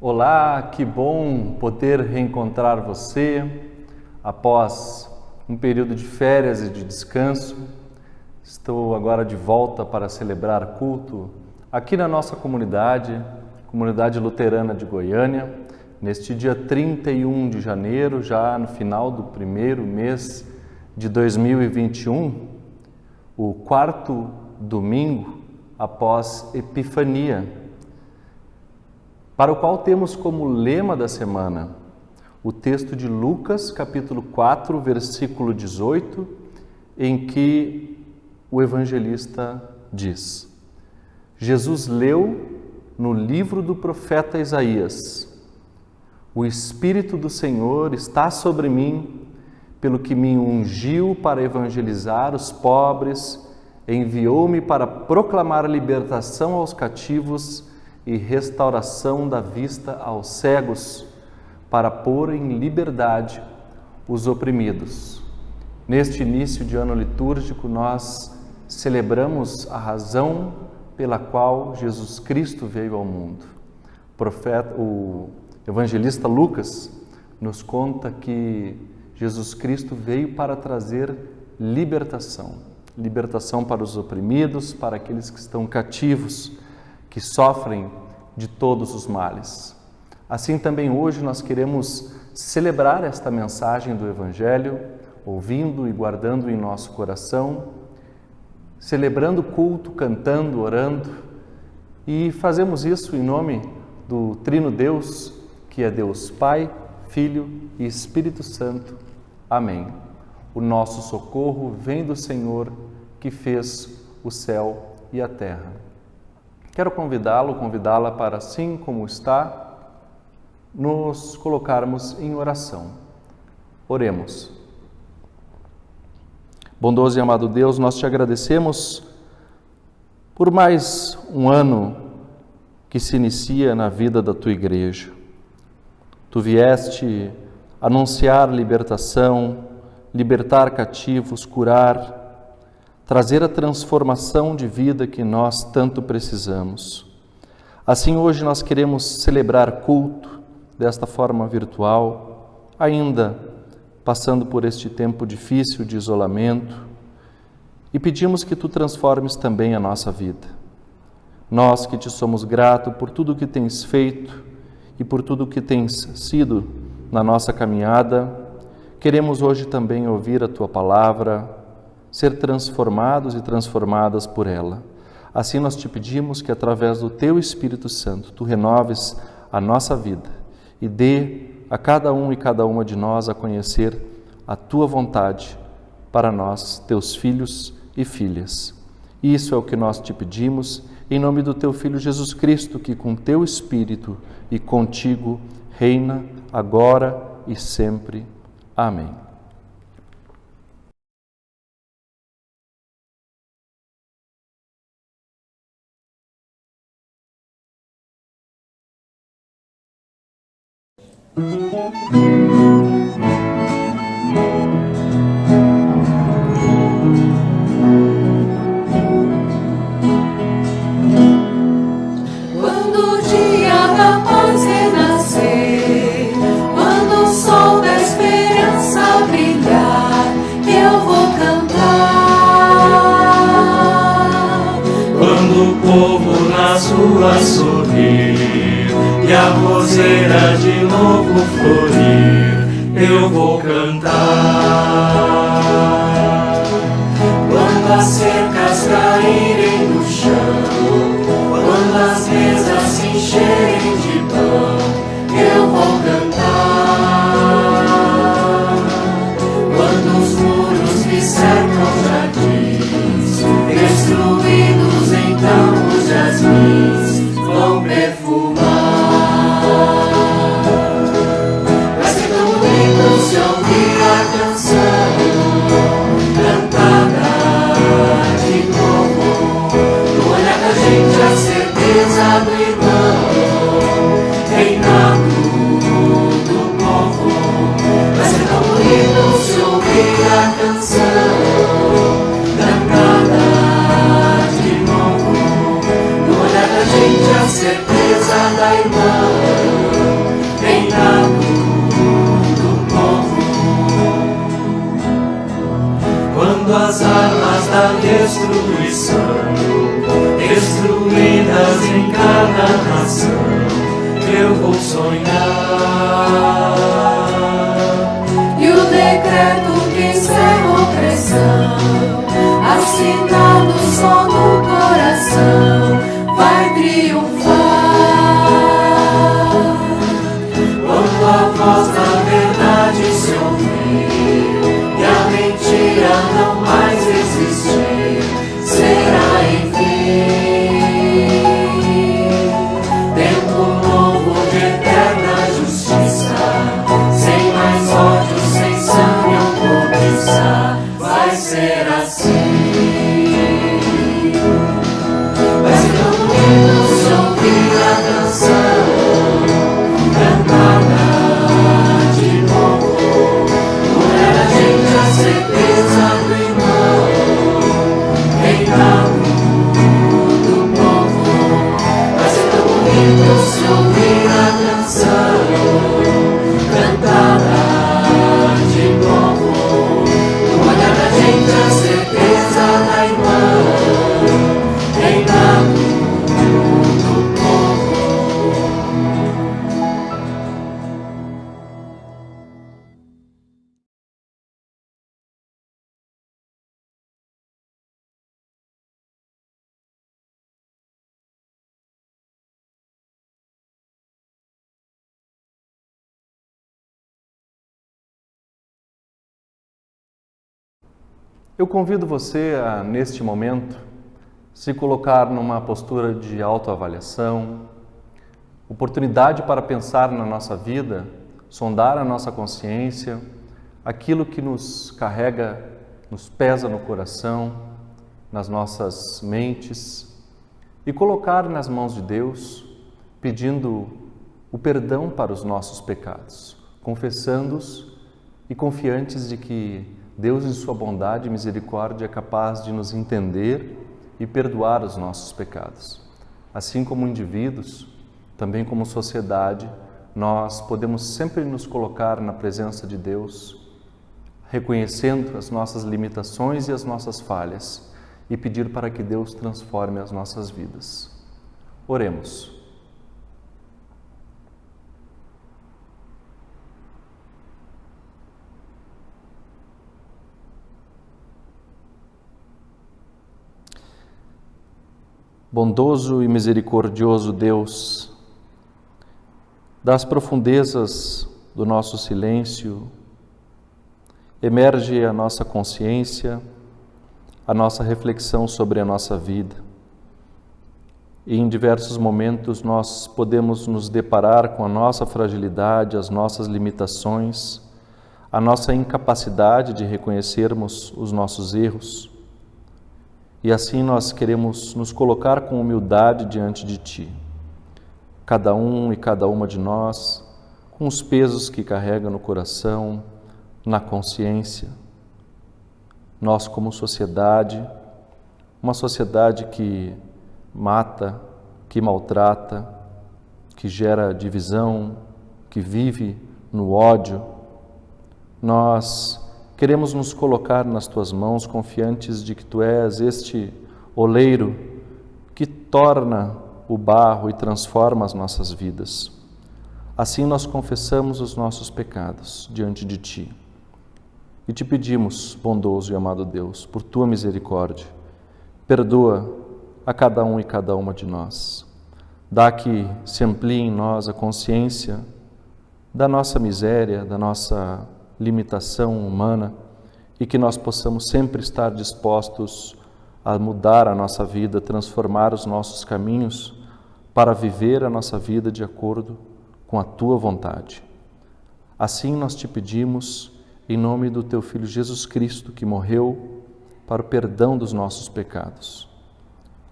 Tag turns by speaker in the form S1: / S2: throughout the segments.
S1: Olá, que bom poder reencontrar você após um período de férias e de descanso. Estou agora de volta para celebrar culto aqui na nossa comunidade luterana de Goiânia, neste dia 31 de janeiro, já no final do primeiro mês de 2021, o quarto domingo após Epifania, para o qual temos como lema da semana o texto de Lucas, capítulo 4, versículo 18, em que o evangelista diz: Jesus leu no livro do profeta Isaías: O Espírito do Senhor está sobre mim, pelo que me ungiu para evangelizar os pobres, enviou-me para proclamar libertação aos cativos e restauração da vista aos cegos, para pôr em liberdade os oprimidos. Neste início de ano litúrgico, nós celebramos a razão pela qual Jesus Cristo veio ao mundo. O evangelista Lucas nos conta que Jesus Cristo veio para trazer libertação para os oprimidos, para aqueles que estão cativos, que sofrem de todos os males. Assim também hoje nós queremos celebrar esta mensagem do Evangelho, ouvindo e guardando em nosso coração, celebrando o culto, cantando, orando, e fazemos isso em nome do Trino Deus, que é Deus Pai, Filho e Espírito Santo. Amém. O nosso socorro vem do Senhor, que fez o céu e a terra. Quero convidá-la para, assim como está, nos colocarmos em oração. Oremos. Bondoso e amado Deus, nós te agradecemos por mais um ano que se inicia na vida da tua igreja. Tu vieste anunciar libertação, libertar cativos, curar, trazer a transformação de vida que nós tanto precisamos. Assim, hoje nós queremos celebrar culto desta forma virtual, ainda passando por este tempo difícil de isolamento, e pedimos que tu transformes também a nossa vida. Nós que te somos gratos por tudo que tens feito e por tudo que tens sido na nossa caminhada, queremos hoje também ouvir a tua palavra, ser transformados e transformadas por ela. Assim nós te pedimos que através do teu Espírito Santo tu renoves a nossa vida e dê a cada um e cada uma de nós a conhecer a tua vontade para nós, teus filhos e filhas. Isso é o que nós te pedimos em nome do teu Filho Jesus Cristo, que com teu Espírito e contigo reina agora e sempre. Amém.
S2: Quando o dia da paz renascer, quando o sol da esperança brilhar, eu vou cantar.
S3: Quando o povo nas ruas sorrir e a roseira de novo florir, eu vou cantar. Quando as cercas caírem no chão, quando as mesas se encherem de pão, eu vou cantar. Quando os muros me cercam jardins, destruídos então os jasmins vão perfumar. Vai ser tão lindo se ouvir a canção cantada de novo, no olhar da gente a certeza do irmão, reinado do povo. Vai ser tão lindo se ouvir a canção cantada de novo, no olhar da gente a certeza da irmã. reinado do povo. Quando as armas da destruição, destruídas em cada nação, eu vou sonhar.
S2: E o decreto que encerra a opressão, assinado só no coração, vai triunfar.
S3: Quando a voz da verdade se ouvir e a mentira não mais existir, será enfim tempo novo de eterna justiça, sem mais ódio, sem sangue ou cobiça. Vai ser assim. Vai ser tão bonito se ouvir a canção cantada de novo. Mulher, a gente a certeza do irmão, reinado do povo. Vai ser tão bonito se ouvir a canção cantada de novo. Mulher, a gente a certeza da irmã, reinado do povo.
S1: Eu convido você a, neste momento, se colocar numa postura de autoavaliação, oportunidade para pensar na nossa vida, sondar a nossa consciência, aquilo que nos carrega, nos pesa no coração, nas nossas mentes, e colocar nas mãos de Deus, pedindo o perdão para os nossos pecados, confessando-os e confiantes de que Deus, em sua bondade e misericórdia, é capaz de nos entender e perdoar os nossos pecados. Assim como indivíduos, também como sociedade, nós podemos sempre nos colocar na presença de Deus, reconhecendo as nossas limitações e as nossas falhas e pedir para que Deus transforme as nossas vidas. Oremos. Bondoso e misericordioso Deus, das profundezas do nosso silêncio, emerge a nossa consciência, a nossa reflexão sobre a nossa vida. E em diversos momentos nós podemos nos deparar com a nossa fragilidade, as nossas limitações, a nossa incapacidade de reconhecermos os nossos erros. E assim nós queremos nos colocar com humildade diante de Ti. Cada um e cada uma de nós, com os pesos que carrega no coração, na consciência. Nós como sociedade, uma sociedade que mata, que maltrata, que gera divisão, que vive no ódio, nós queremos nos colocar nas Tuas mãos, confiantes de que Tu és este oleiro que torna o barro e transforma as nossas vidas. Assim nós confessamos os nossos pecados diante de Ti. E Te pedimos, bondoso e amado Deus, por Tua misericórdia, perdoa a cada um e cada uma de nós. Dá que se amplie em nós a consciência da nossa miséria, da nossa limitação humana e que nós possamos sempre estar dispostos a mudar a nossa vida, transformar os nossos caminhos para viver a nossa vida de acordo com a Tua vontade. Assim nós Te pedimos em nome do Teu Filho Jesus Cristo, que morreu para o perdão dos nossos pecados.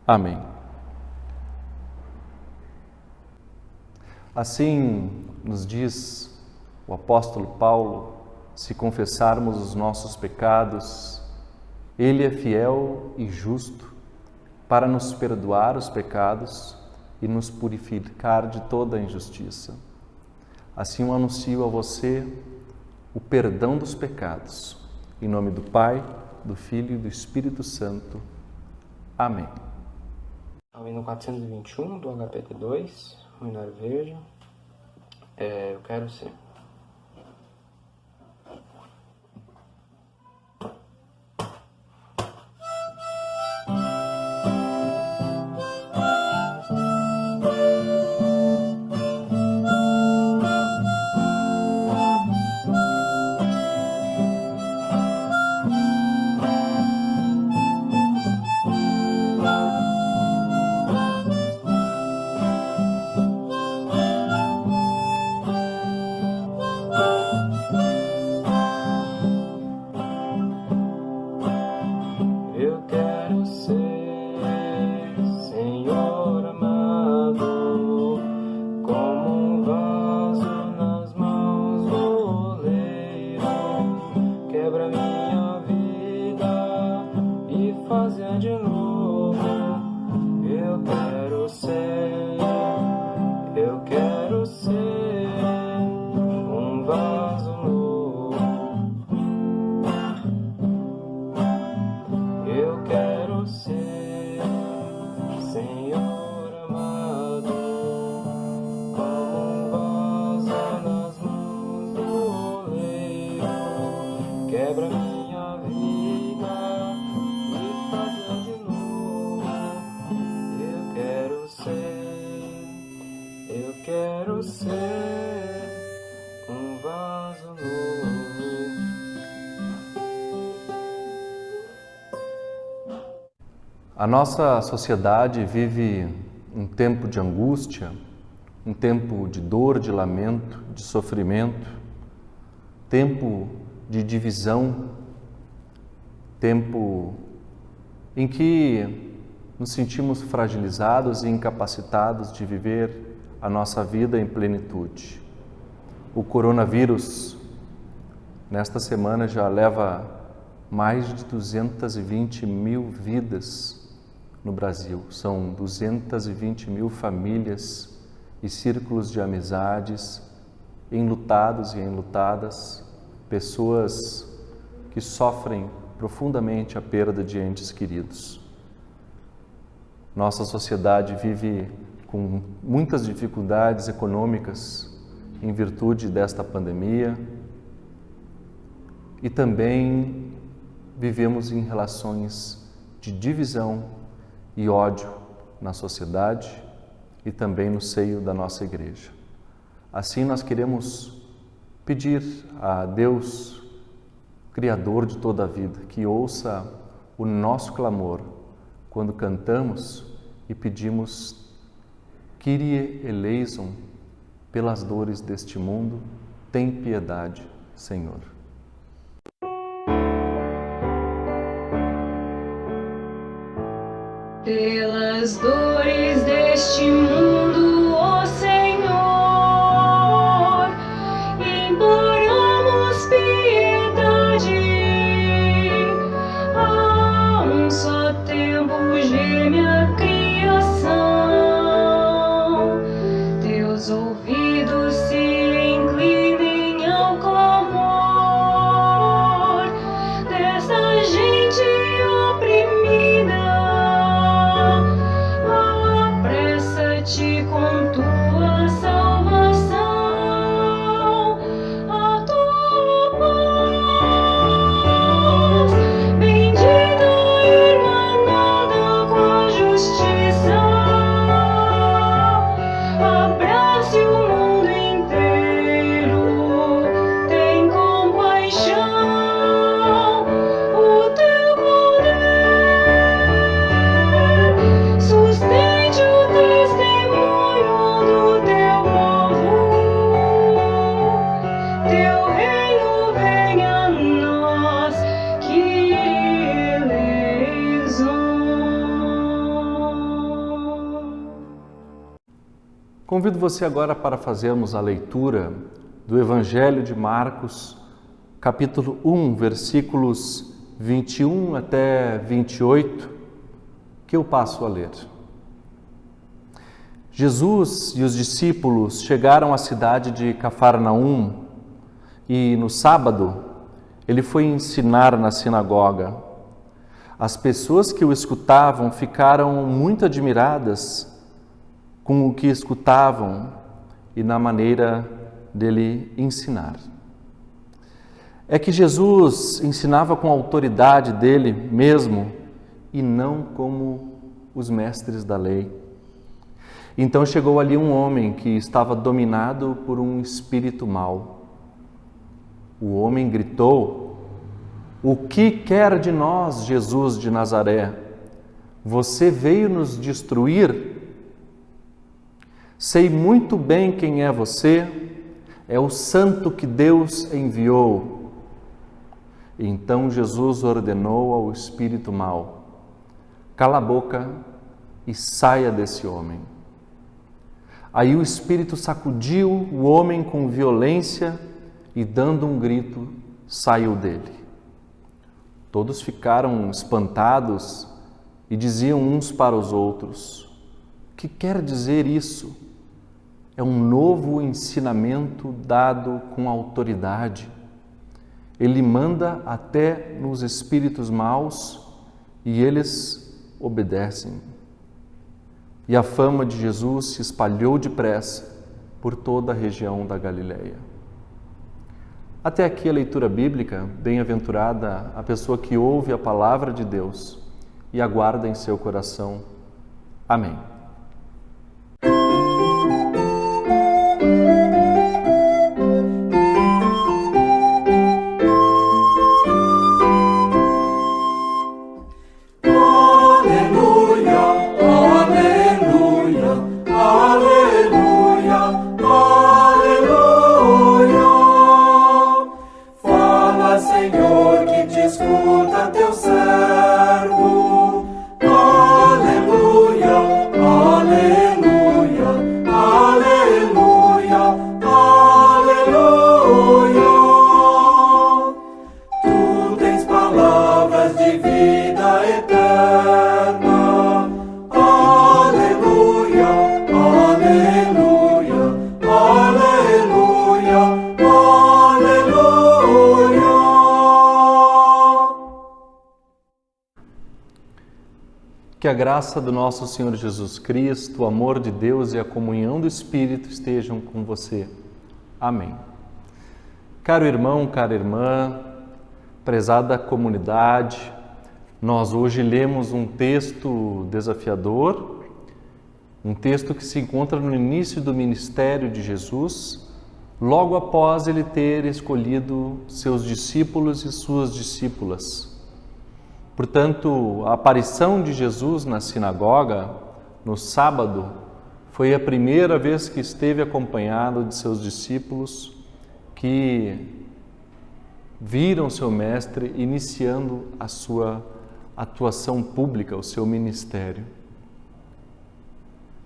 S1: Amém. Assim nos diz o apóstolo Paulo, se confessarmos os nossos pecados, Ele é fiel e justo para nos perdoar os pecados e nos purificar de toda a injustiça. Assim eu anuncio a você o perdão dos pecados. Em nome do Pai, do Filho e do Espírito Santo. Amém.
S4: Ao hino 421 do HPT2, o Hinário Verde, eu quero ser.
S3: Quero ser um vaso novo.
S1: A nossa sociedade vive um tempo de angústia, um tempo de dor, de lamento, de sofrimento, tempo de divisão, tempo em que nos sentimos fragilizados e incapacitados de viver a nossa vida em plenitude. O coronavírus, nesta semana, já leva mais de 220 mil vidas no Brasil. São 220 mil famílias e círculos de amizades enlutados e enlutadas, pessoas que sofrem profundamente a perda de entes queridos. Nossa sociedade vive com muitas dificuldades econômicas em virtude desta pandemia e também vivemos em relações de divisão e ódio na sociedade e também no seio da nossa igreja. Assim nós queremos pedir a Deus, Criador de toda a vida, que ouça o nosso clamor quando cantamos e pedimos Kyrie eleison, pelas dores deste mundo, tem piedade, Senhor.
S2: Pelas dores deste mundo, ó Senhor, imploramos piedade. A um só tempo geme a criação. Teus ouvidos se inclinem ao clamor dessa gente oprimida. Apressa-te com tua salvação, a tua paz, bendita irmanada com a justiça. Abrace o mundo inteiro, tem compaixão, o teu poder sustente o testemunho do teu povo. Teu reino venha a nós, Kyrie eleison.
S1: Convido você agora para fazermos a leitura do Evangelho de Marcos, capítulo 1, versículos 21 até 28, que eu passo a ler. Jesus e os discípulos chegaram à cidade de Cafarnaum e no sábado ele foi ensinar na sinagoga. As pessoas que o escutavam ficaram muito admiradas com o que escutavam e na maneira dele ensinar. É que Jesus ensinava com a autoridade dele mesmo e não como os mestres da lei. Então chegou ali um homem que estava dominado por um espírito mau. O homem gritou: "O que quer de nós, Jesus de Nazaré? Você veio nos destruir? Sei muito bem quem é você, é o santo que Deus enviou." Então Jesus ordenou ao espírito mau: "Cala a boca e saia desse homem." Aí o espírito sacudiu o homem com violência e, dando um grito, saiu dele. Todos ficaram espantados e diziam uns para os outros: "O que quer dizer isso? É um novo ensinamento dado com autoridade. Ele manda até nos espíritos maus e eles obedecem." E a fama de Jesus se espalhou depressa por toda a região da Galileia. Até aqui a leitura bíblica. Bem-aventurada a pessoa que ouve a palavra de Deus e aguarda em seu coração. Amém. Que a graça do nosso Senhor Jesus Cristo, o amor de Deus e a comunhão do Espírito estejam com você. Amém. Caro irmão, cara irmã, prezada comunidade, nós hoje lemos um texto desafiador, um texto que se encontra no início do ministério de Jesus, logo após ele ter escolhido seus discípulos e suas discípulas. Portanto, a aparição de Jesus na sinagoga, no sábado, foi a primeira vez que esteve acompanhado de seus discípulos que viram seu mestre iniciando a sua atuação pública, o seu ministério.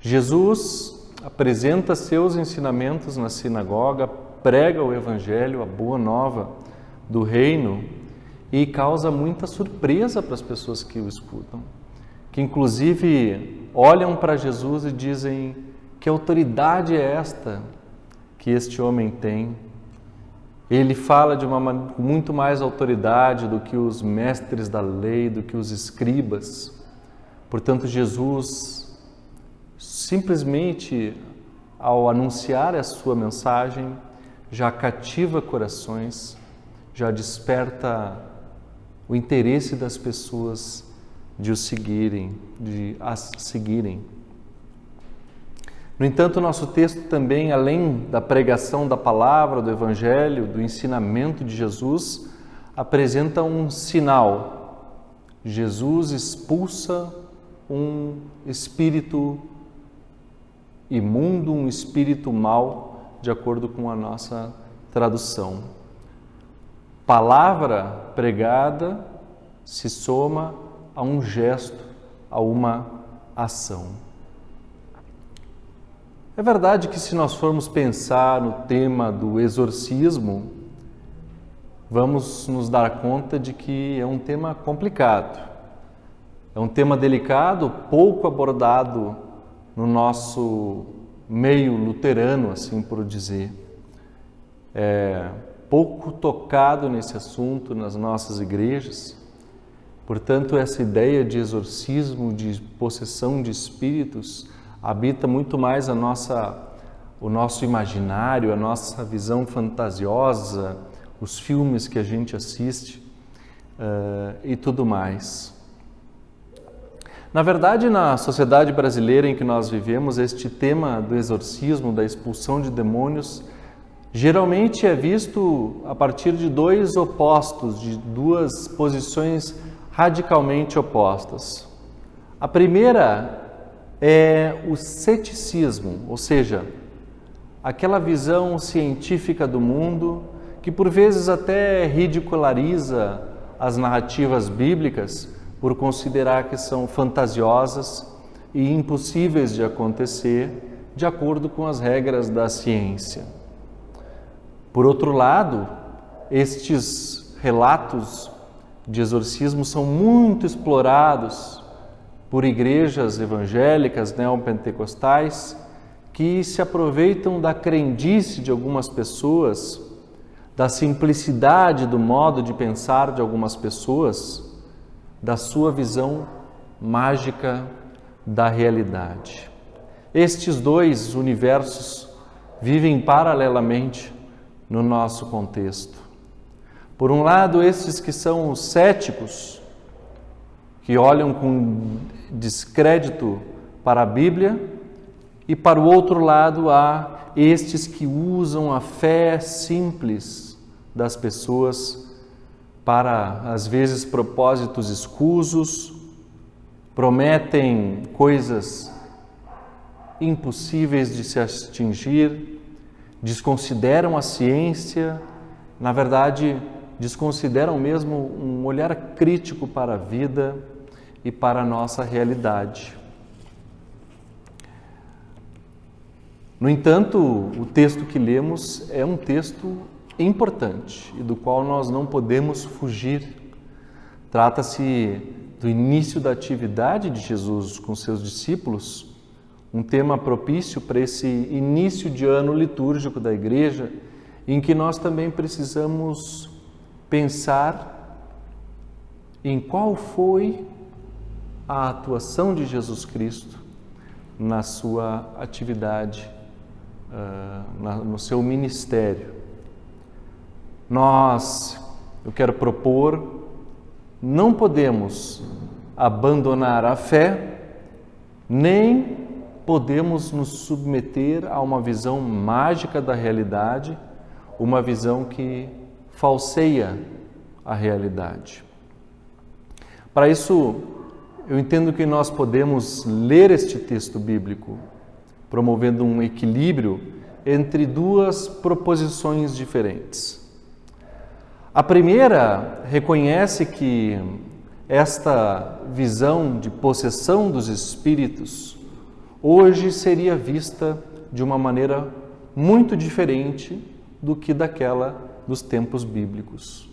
S1: Jesus apresenta seus ensinamentos na sinagoga, prega o Evangelho, a boa nova do reino, e causa muita surpresa para as pessoas que o escutam, que inclusive olham para Jesus e dizem: que autoridade é esta que este homem tem? Ele fala de com muito mais autoridade do que os mestres da lei, do que os escribas. Portanto, Jesus, simplesmente ao anunciar a sua mensagem, já cativa corações, já desperta o interesse das pessoas de o seguirem, de as seguirem. No entanto, o nosso texto também, além da pregação da palavra, do Evangelho, do ensinamento de Jesus, apresenta um sinal. Jesus expulsa um espírito imundo, um espírito mau, de acordo com a nossa tradução. Palavra pregada se soma a um gesto, a uma ação. É verdade que se nós formos pensar no tema do exorcismo, vamos nos dar conta de que é um tema complicado. É um tema delicado, pouco abordado no nosso meio luterano, assim por dizer. É pouco tocado nesse assunto nas nossas igrejas. Portanto, essa ideia de exorcismo, de possessão de espíritos, habita muito mais o nosso imaginário, a nossa visão fantasiosa, os filmes que a gente assiste e tudo mais. Na verdade, na sociedade brasileira em que nós vivemos, este tema do exorcismo, da expulsão de demônios, geralmente é visto a partir de dois opostos, de duas posições radicalmente opostas. A primeira é o ceticismo, ou seja, aquela visão científica do mundo que por vezes até ridiculariza as narrativas bíblicas por considerar que são fantasiosas e impossíveis de acontecer de acordo com as regras da ciência. Por outro lado, estes relatos de exorcismo são muito explorados por igrejas evangélicas neopentecostais que se aproveitam da crendice de algumas pessoas, da simplicidade do modo de pensar de algumas pessoas, da sua visão mágica da realidade. Estes dois universos vivem paralelamente no nosso contexto. Por um lado, estes que são os céticos, que olham com descrédito para a Bíblia, e para o outro lado há estes que usam a fé simples das pessoas para, às vezes, propósitos escusos, prometem coisas impossíveis de se atingir, desconsideram a ciência, na verdade, desconsideram mesmo um olhar crítico para a vida e para a nossa realidade. No entanto, o texto que lemos é um texto importante e do qual nós não podemos fugir. Trata-se do início da atividade de Jesus com seus discípulos, um tema propício para esse início de ano litúrgico da Igreja, em que nós também precisamos pensar em qual foi a atuação de Jesus Cristo na sua atividade, no seu ministério. Eu quero propor, não podemos abandonar a fé, nem podemos nos submeter a uma visão mágica da realidade, uma visão que falseia a realidade. Para isso, eu entendo que nós podemos ler este texto bíblico, promovendo um equilíbrio entre duas proposições diferentes. A primeira reconhece que esta visão de possessão dos espíritos hoje seria vista de uma maneira muito diferente do que daquela dos tempos bíblicos.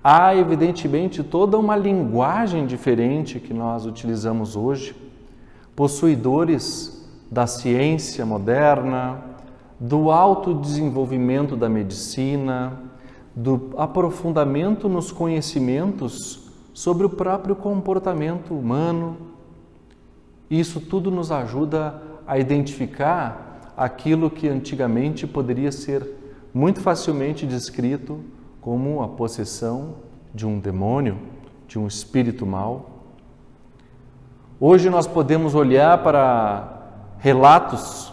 S1: Há, evidentemente, toda uma linguagem diferente que nós utilizamos hoje, possuidores da ciência moderna, do autodesenvolvimento da medicina, do aprofundamento nos conhecimentos sobre o próprio comportamento humano. Isso tudo nos ajuda a identificar aquilo que antigamente poderia ser muito facilmente descrito como a possessão de um demônio, de um espírito mau. Hoje nós podemos olhar para relatos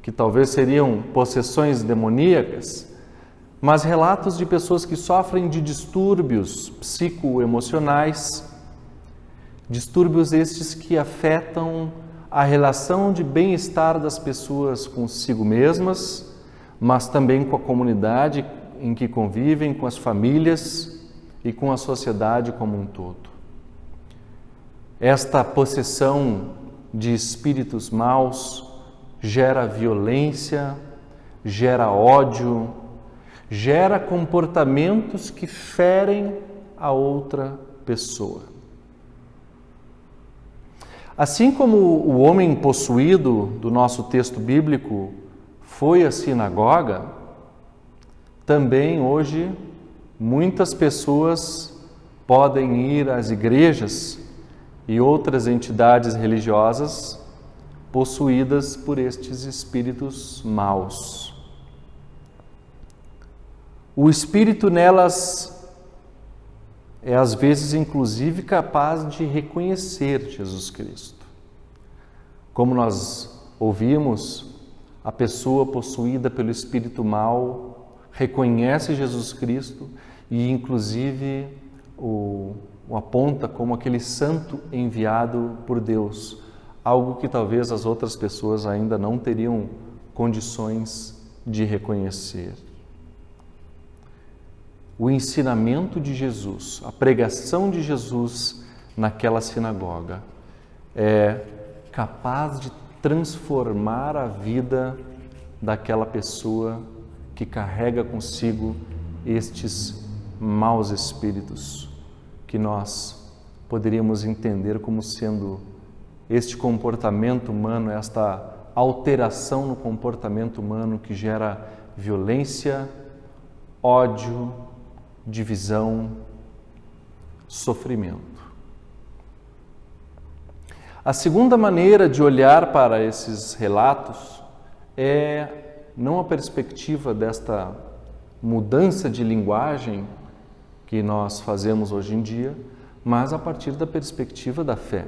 S1: que talvez seriam possessões demoníacas, mas relatos de pessoas que sofrem de distúrbios psicoemocionais, distúrbios estes que afetam a relação de bem-estar das pessoas consigo mesmas, mas também com a comunidade em que convivem, com as famílias e com a sociedade como um todo. Esta possessão de espíritos maus gera violência, gera ódio, gera comportamentos que ferem a outra pessoa. Assim como o homem possuído do nosso texto bíblico foi à sinagoga, também hoje muitas pessoas podem ir às igrejas e outras entidades religiosas possuídas por estes espíritos maus. O espírito nelas é às vezes inclusive capaz de reconhecer Jesus Cristo. Como nós ouvimos, a pessoa possuída pelo espírito mau reconhece Jesus Cristo e inclusive o aponta como aquele santo enviado por Deus, algo que talvez as outras pessoas ainda não teriam condições de reconhecer. O ensinamento de Jesus, a pregação de Jesus naquela sinagoga é capaz de transformar a vida daquela pessoa que carrega consigo estes maus espíritos, que nós poderíamos entender como sendo este comportamento humano, esta alteração no comportamento humano que gera violência, ódio, divisão, sofrimento. A segunda maneira de olhar para esses relatos é não a perspectiva desta mudança de linguagem que nós fazemos hoje em dia, mas a partir da perspectiva da fé.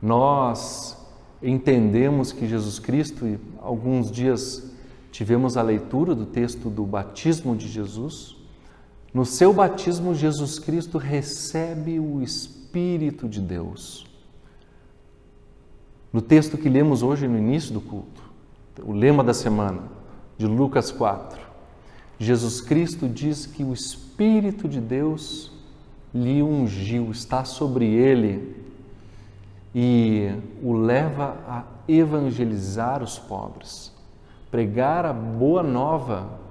S1: Nós entendemos que Jesus Cristo, e alguns dias tivemos a leitura do texto do batismo de Jesus. No seu batismo, Jesus Cristo recebe o Espírito de Deus. No texto que lemos hoje no início do culto, o lema da semana, de Lucas 4, Jesus Cristo diz que o Espírito de Deus lhe ungiu, está sobre ele e o leva a evangelizar os pobres, pregar a boa nova,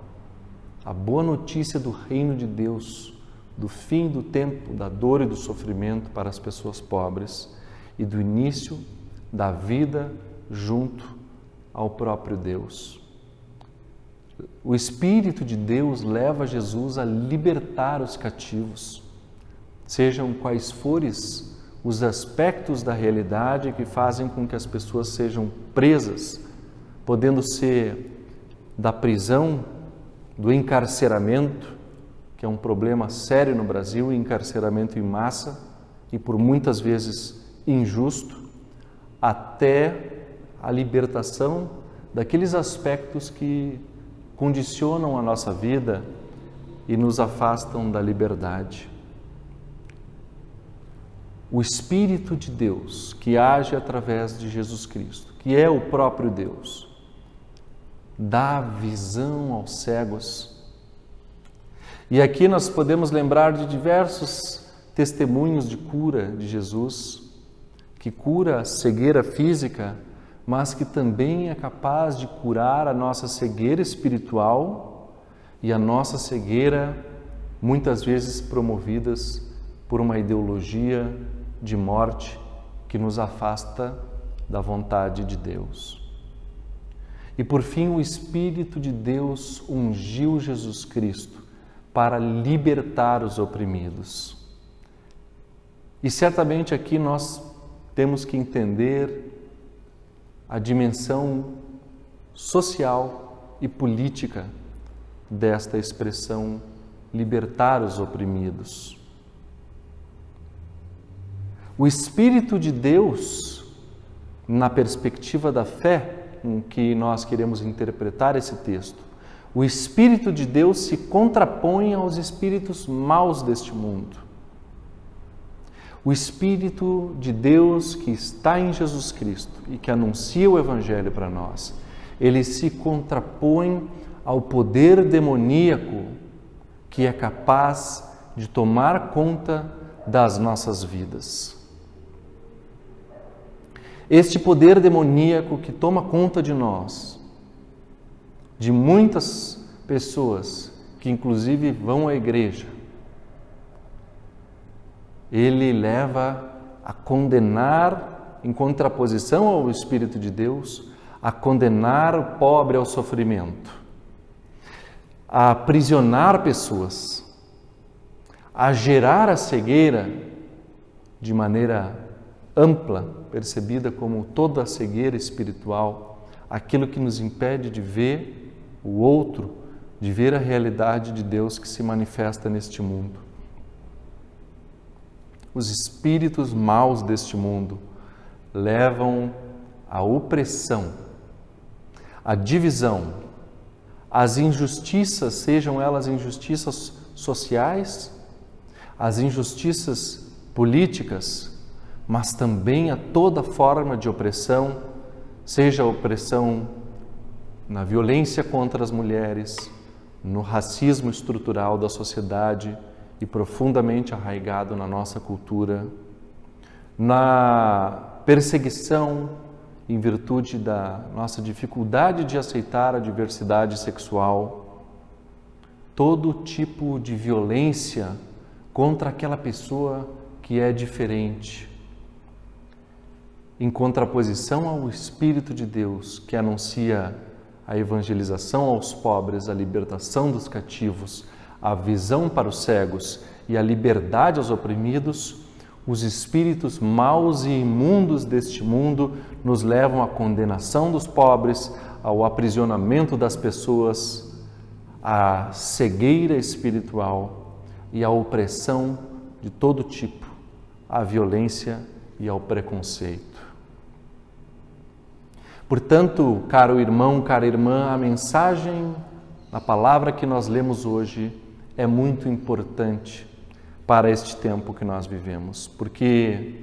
S1: a boa notícia do reino de Deus, do fim do tempo, da dor e do sofrimento para as pessoas pobres e do início da vida junto ao próprio Deus. O Espírito de Deus leva Jesus a libertar os cativos, sejam quais forem os aspectos da realidade que fazem com que as pessoas sejam presas, podendo ser da prisão, do encarceramento, que é um problema sério no Brasil, encarceramento em massa e por muitas vezes injusto, até a libertação daqueles aspectos que condicionam a nossa vida e nos afastam da liberdade. O Espírito de Deus que age através de Jesus Cristo, que é o próprio Deus, dá visão aos cegos. E aqui nós podemos lembrar de diversos testemunhos de cura de Jesus, que cura a cegueira física, mas que também é capaz de curar a nossa cegueira espiritual e a nossa cegueira, muitas vezes promovidas por uma ideologia de morte que nos afasta da vontade de Deus. E por fim, o Espírito de Deus ungiu Jesus Cristo para libertar os oprimidos. E certamente aqui nós temos que entender a dimensão social e política desta expressão libertar os oprimidos. O Espírito de Deus, na perspectiva da fé com que nós queremos interpretar esse texto, o Espírito de Deus se contrapõe aos espíritos maus deste mundo. O Espírito de Deus que está em Jesus Cristo e que anuncia o Evangelho para nós, ele se contrapõe ao poder demoníaco que é capaz de tomar conta das nossas vidas. Este poder demoníaco que toma conta de nós, de muitas pessoas que inclusive vão à igreja, ele leva a condenar em contraposição ao Espírito de Deus, a condenar o pobre ao sofrimento, a aprisionar pessoas, a gerar a cegueira de maneira ampla, percebida como toda a cegueira espiritual, aquilo que nos impede de ver o outro, de ver a realidade de Deus que se manifesta neste mundo. Os espíritos maus deste mundo levam à opressão, à divisão, às injustiças, sejam elas injustiças sociais, às injustiças políticas, mas também a toda forma de opressão, seja a opressão na violência contra as mulheres, no racismo estrutural da sociedade e profundamente arraigado na nossa cultura, na perseguição em virtude da nossa dificuldade de aceitar a diversidade sexual, todo tipo de violência contra aquela pessoa que é diferente, em contraposição ao Espírito de Deus que anuncia a evangelização aos pobres, a libertação dos cativos, a visão para os cegos e a liberdade aos oprimidos, os espíritos maus e imundos deste mundo nos levam à condenação dos pobres, ao aprisionamento das pessoas, à cegueira espiritual e à opressão de todo tipo, à violência e ao preconceito. Portanto, caro irmão, cara irmã, a mensagem, a palavra que nós lemos hoje é muito importante para este tempo que nós vivemos, porque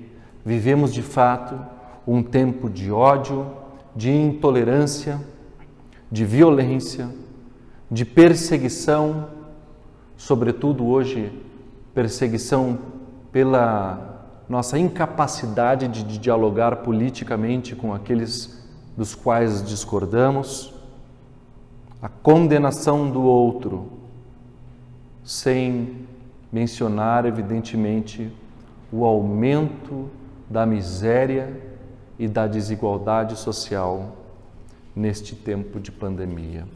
S1: vivemos de fato um tempo de ódio, de intolerância, de violência, de perseguição, sobretudo hoje, perseguição pela nossa incapacidade de dialogar politicamente com aqueles dos quais discordamos, a condenação do outro, sem mencionar, evidentemente, o aumento da miséria e da desigualdade social neste tempo de pandemia.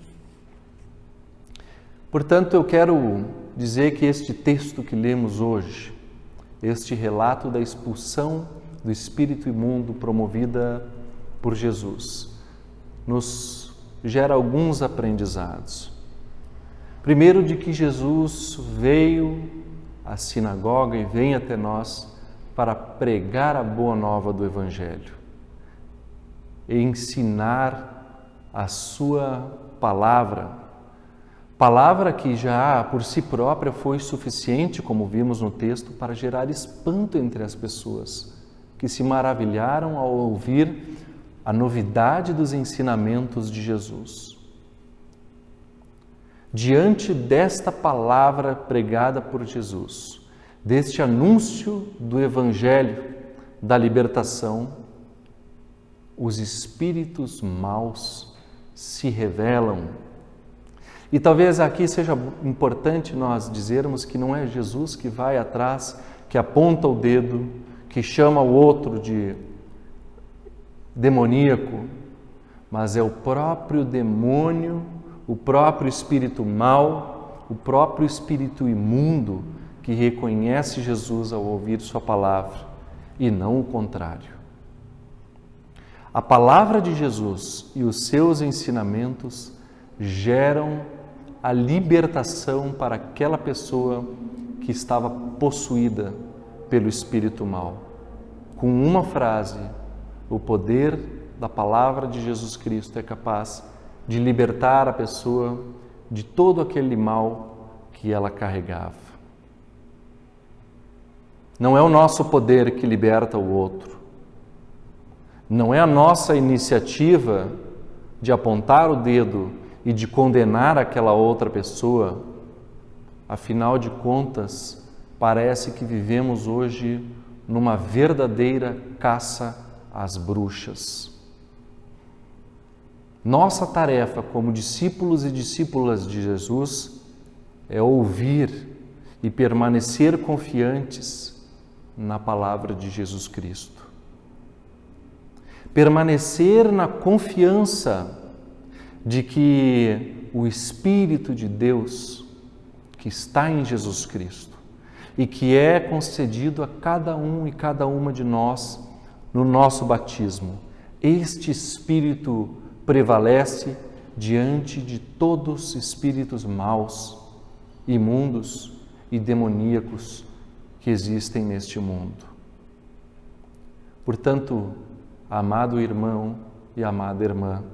S1: Portanto, eu quero dizer que este texto que lemos hoje, este relato da expulsão do espírito imundo promovida por Jesus, nos gera alguns aprendizados. Primeiro, de que Jesus veio à sinagoga e vem até nós para pregar a boa nova do Evangelho e ensinar a sua palavra que já por si própria foi suficiente, como vimos no texto, para gerar espanto entre as pessoas que se maravilharam ao ouvir a novidade dos ensinamentos de Jesus. Diante desta palavra pregada por Jesus, deste anúncio do Evangelho, da libertação, os espíritos maus se revelam. E talvez aqui seja importante nós dizermos que não é Jesus que vai atrás, que aponta o dedo, que chama o outro de demoníaco, mas é o próprio demônio, o próprio espírito mau, o próprio espírito imundo que reconhece Jesus ao ouvir sua palavra e não o contrário. A palavra de Jesus e os seus ensinamentos geram a libertação para aquela pessoa que estava possuída pelo espírito mau. Com uma frase, o poder da palavra de Jesus Cristo é capaz de libertar a pessoa de todo aquele mal que ela carregava. Não é o nosso poder que liberta o outro. Não é a nossa iniciativa de apontar o dedo e de condenar aquela outra pessoa. Afinal de contas, parece que vivemos hoje numa verdadeira caça às bruxas. Nossa tarefa como discípulos e discípulas de Jesus é ouvir e permanecer confiantes na palavra de Jesus Cristo. permanecer na confiança de que o Espírito de Deus, que está em Jesus Cristo e que é concedido a cada um e cada uma de nós no nosso batismo, este Espírito prevalece diante de todos os espíritos maus, imundos e demoníacos que existem neste mundo. Portanto, amado irmão e amada irmã,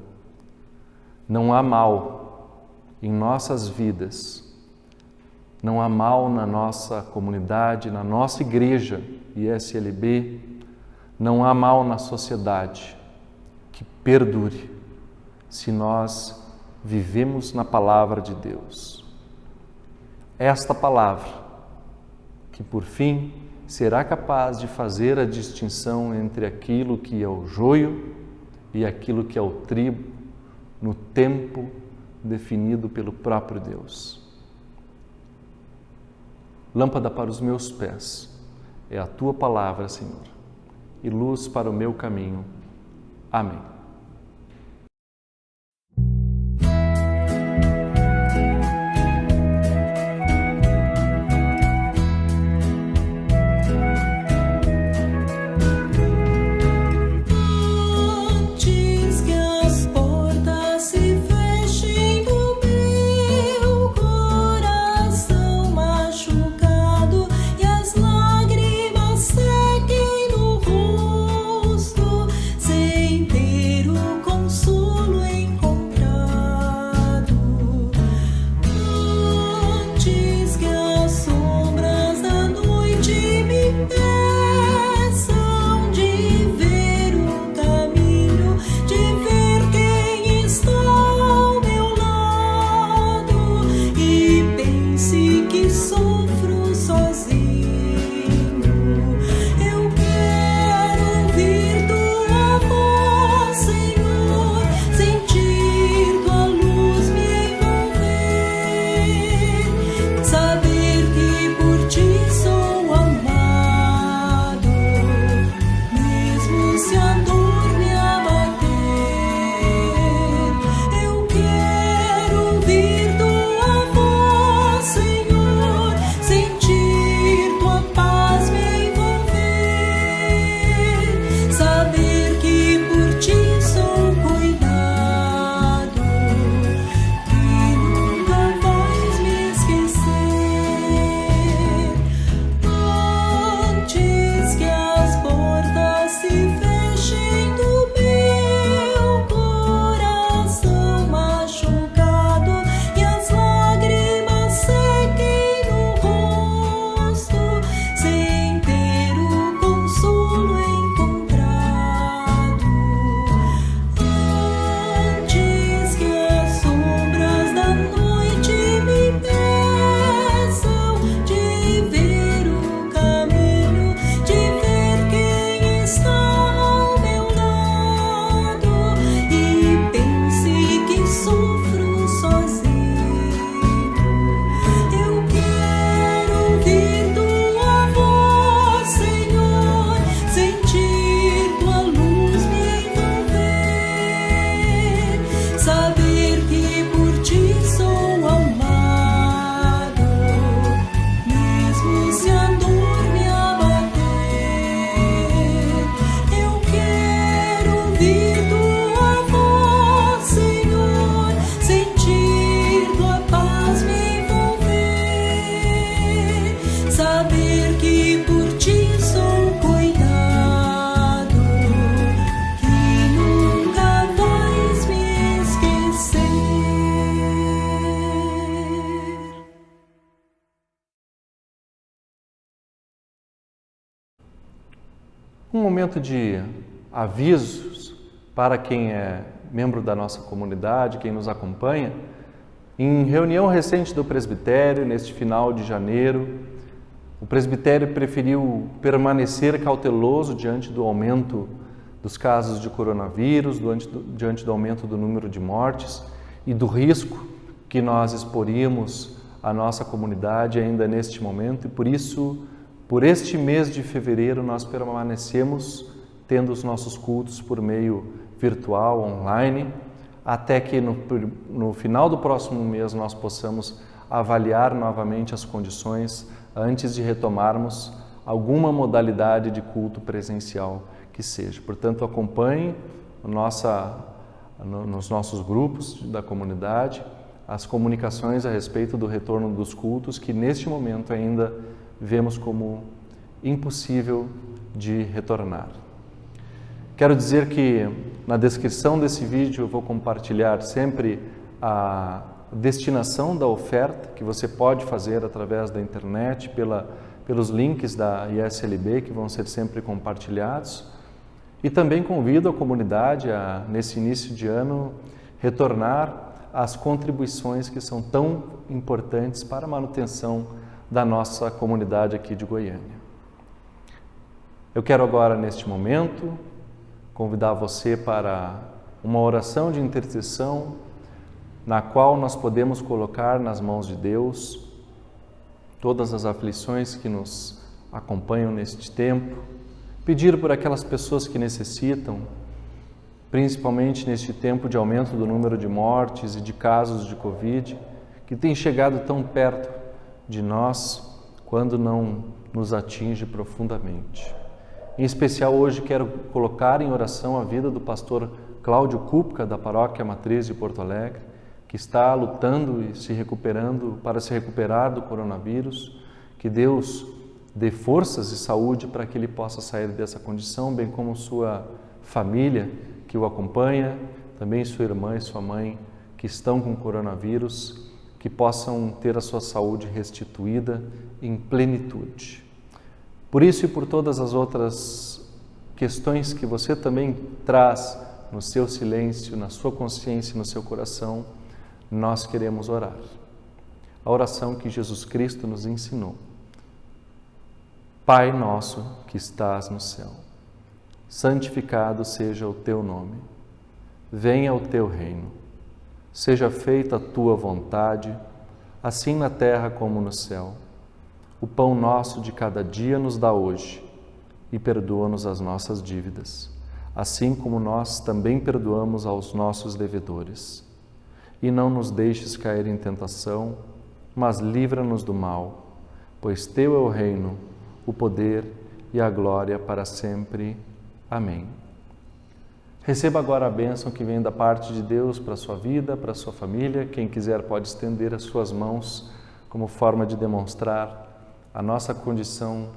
S1: não há mal em nossas vidas, não há mal na nossa comunidade, na nossa igreja ISLB, não há mal na sociedade que perdure se nós vivemos na palavra de Deus. Esta palavra, que por fim será capaz de fazer a distinção entre aquilo que é o joio e aquilo que é o trigo no tempo definido pelo próprio Deus. Lâmpada para os meus pés é a tua palavra, Senhor, e luz para o meu caminho. Amém. Um momento de avisos para quem é membro da nossa comunidade, quem nos acompanha. Em reunião recente do presbitério, neste final de janeiro, o presbitério preferiu permanecer cauteloso diante do aumento dos casos de coronavírus, diante do aumento do número de mortes e do risco que nós exporíamos à nossa comunidade ainda neste momento, e por isso, por este mês de fevereiro, nós permanecemos tendo os nossos cultos por meio virtual, online, até que no final do próximo mês nós possamos avaliar novamente as condições antes de retomarmos alguma modalidade de culto presencial que seja. Portanto, acompanhe nos nossos grupos da comunidade as comunicações a respeito do retorno dos cultos, que neste momento ainda vemos como impossível de retornar. Quero dizer que na descrição desse vídeo eu vou compartilhar sempre a destinação da oferta que você pode fazer através da internet, pelos links da ISLB que vão ser sempre compartilhados. E também convido a comunidade a, nesse início de ano, retornar às contribuições que são tão importantes para a manutenção da nossa comunidade aqui de Goiânia. Eu quero agora, neste momento, convidar você para uma oração de intercessão na qual nós podemos colocar nas mãos de Deus todas as aflições que nos acompanham neste tempo, pedir por aquelas pessoas que necessitam, principalmente neste tempo de aumento do número de mortes e de casos de Covid, que tem chegado tão perto de nós quando não nos atinge profundamente. Em especial hoje quero colocar em oração a vida do pastor Cláudio Kupka, da Paróquia Matriz de Porto Alegre, que está lutando e se recuperando para se recuperar do coronavírus. Que Deus dê forças e saúde para que ele possa sair dessa condição, bem como sua família que o acompanha, também sua irmã e sua mãe que estão com coronavírus, que possam ter a sua saúde restituída em plenitude. Por isso e por todas as outras questões que você também traz no seu silêncio, na sua consciência, no seu coração, nós queremos orar. A oração que Jesus Cristo nos ensinou. Pai nosso que estás no céu, santificado seja o teu nome. Venha o teu reino. Seja feita a tua vontade, assim na terra como no céu. O pão nosso de cada dia nos dá hoje e perdoa-nos as nossas dívidas, assim como nós também perdoamos aos nossos devedores. E não nos deixes cair em tentação, mas livra-nos do mal, pois teu é o reino, o poder e a glória para sempre. Amém. Receba agora a bênção que vem da parte de Deus para a sua vida, para a sua família. Quem quiser pode estender as suas mãos como forma de demonstrar a nossa condição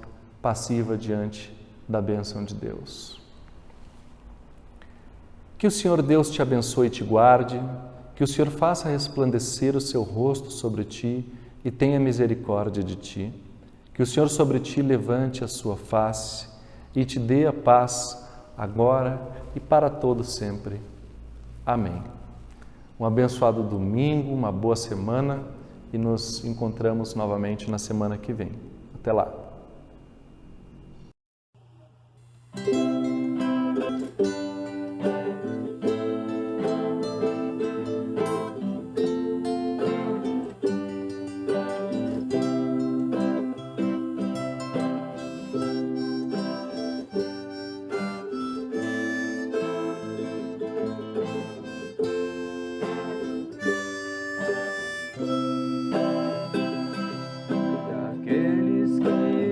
S1: passiva diante da bênção de Deus. Que o Senhor Deus te abençoe e te guarde, que o Senhor faça resplandecer o seu rosto sobre ti e tenha misericórdia de ti, que o Senhor sobre ti levante a sua face e te dê a paz agora e para todo sempre. Amém. Um abençoado domingo, uma boa semana e nos encontramos novamente na semana que vem. Até lá!
S3: Aqueles que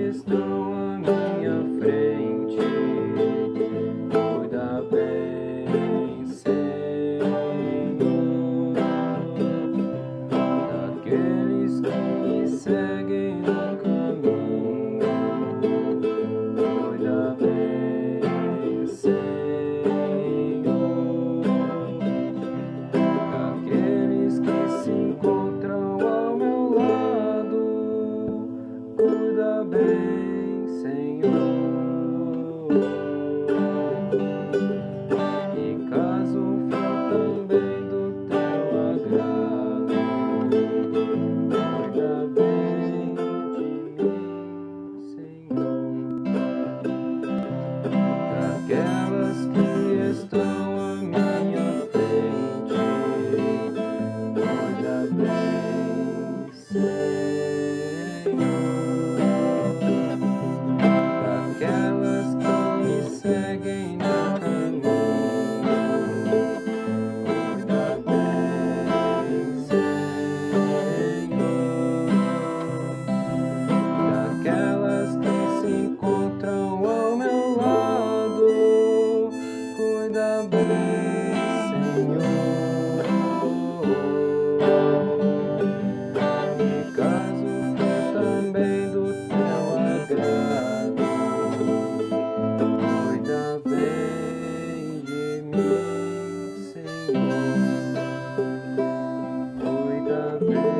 S3: Amém.